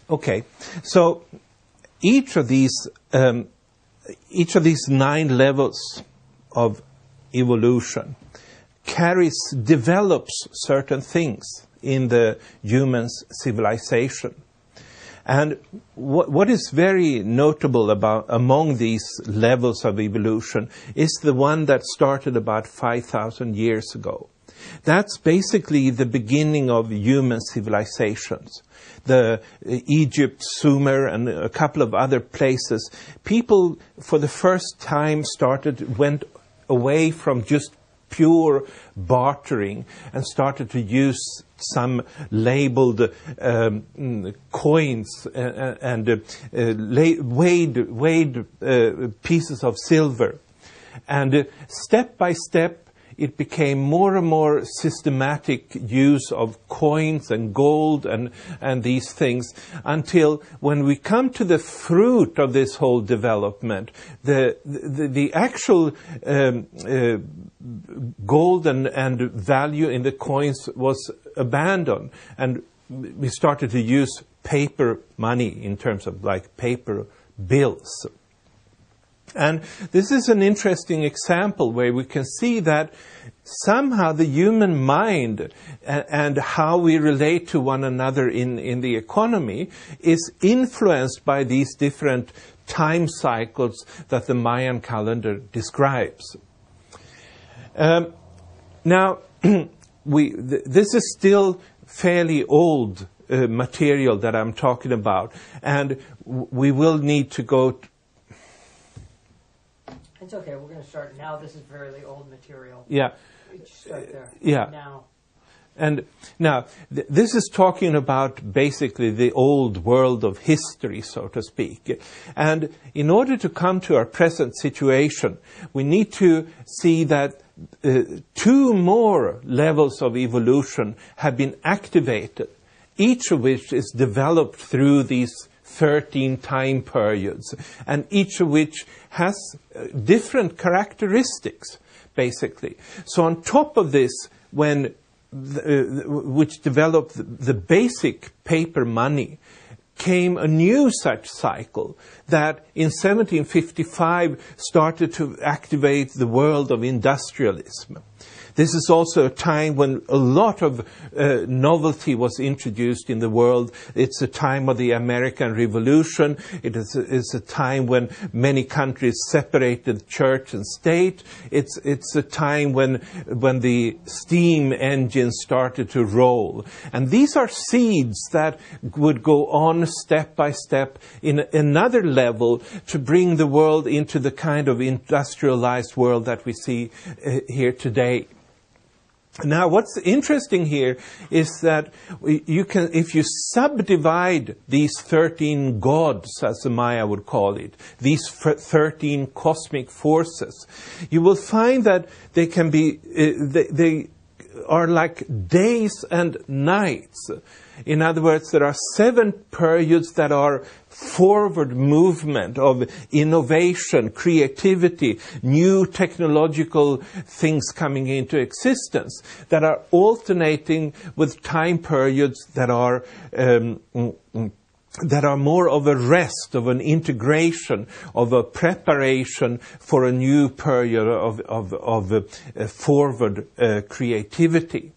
Okay, so each of these 9 levels of evolution develops certain things in the human's civilization. And what is very notable among these levels of evolution is the one that started about 5,000 years ago. That's basically the beginning of human civilizations. The Egypt, Sumer, and a couple of other places, people for the first time went away from just pure bartering and started to use some labeled coins and weighed pieces of silver. And step by step, it became more and more systematic use of coins and gold and these things, until when we come to the fruit of this whole development, the actual gold and value in the coins was abandoned, and we started to use paper money in terms of like paper bills. And this is an interesting example where we can see that somehow the human mind and how we relate to one another in the economy is influenced by these different time cycles that the Mayan calendar describes. Now, this is still fairly old material that I'm talking about, and we will need to go... It's okay, we're going to start now. This is fairly old material. Yeah. Start there. Yeah. Now. And now, this is talking about basically the old world of history, so to speak. And in order to come to our present situation, we need to see that 2 more levels of evolution have been activated, each of which is developed through these 13 time periods, and each of which has different characteristics, basically. So on top of this, which developed the basic paper money, came a new such cycle that in 1755 started to activate the world of industrialism. This is also a time when a lot of novelty was introduced in the world. It's a time of the American Revolution. It's a time when many countries separated church and state. It's a time when the steam engines started to roll. And these are seeds that would go on step by step in another level to bring the world into the kind of industrialized world that we see here today. Now, what's interesting here is that if you subdivide these 13 gods, as the Maya would call it, these 13 cosmic forces, you will find that they can be, they are like days and nights. In other words, there are 7 periods that are forward movement of innovation, creativity, new technological things coming into existence that are alternating with time periods that are more of a rest, of an integration, of a preparation for a new period of forward creativity.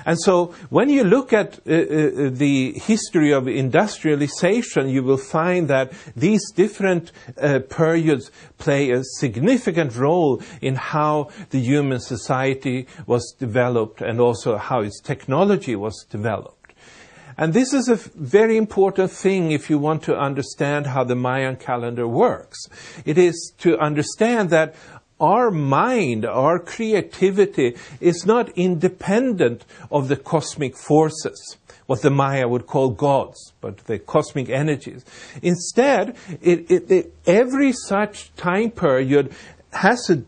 And so when you look at the history of industrialization, you will find that these different periods play a significant role in how the human society was developed and also how its technology was developed. And this is a very important thing if you want to understand how the Mayan calendar works. It is to understand that our mind, our creativity is not independent of the cosmic forces, what the Maya would call gods, but the cosmic energies. Instead, every such time period has a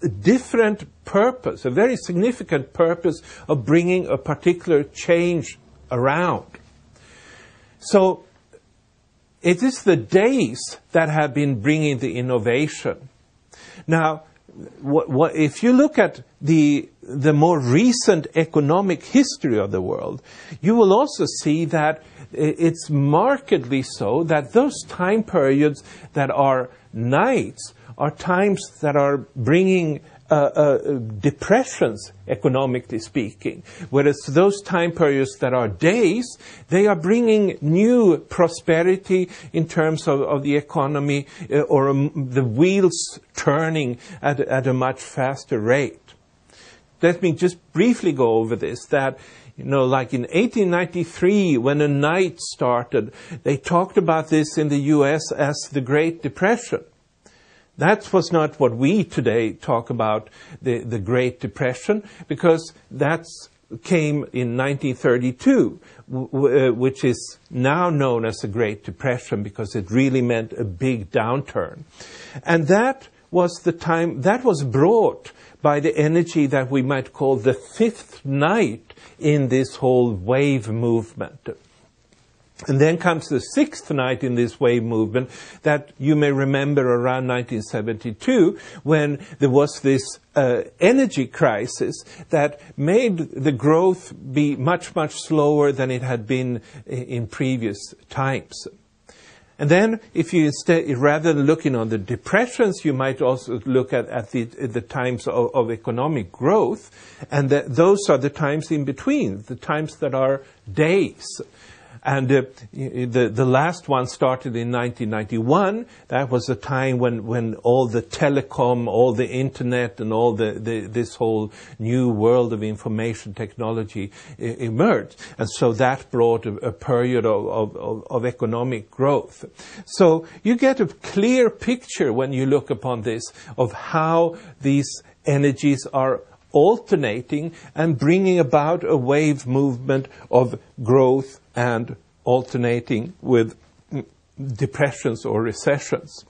different purpose, a very significant purpose of bringing a particular change around. So, it is the days that have been bringing the innovation. Now, if you look at the more recent economic history of the world, you will also see that it's markedly so that those time periods that are nights are times that are bringing depressions, economically speaking. Whereas those time periods that are days, they are bringing new prosperity in terms of the economy, or the wheels turning at a much faster rate. Let me just briefly go over this, that like in 1893, when a night started, they talked about this in the US as the Great Depression. That was not what we today talk about, the Great Depression, because that came in 1932, which is now known as the Great Depression because it really meant a big downturn. And that was the time, that was brought by the energy that we might call the fifth night in this whole wave movement. And then comes the sixth night in this wave movement that you may remember around 1972, when there was this energy crisis that made the growth be much, much slower than it had been in previous times. And then, if you instead, rather than looking on the depressions, you might also look at the times of economic growth, and those are the times in between, the times that are days. And the last one started in 1991. That was a time when all the telecom, all the internet, and all this whole new world of information technology emerged. And so that brought a period of economic growth. So you get a clear picture when you look upon this of how these energies are alternating and bringing about a wave movement of growth and alternating with depressions or recessions.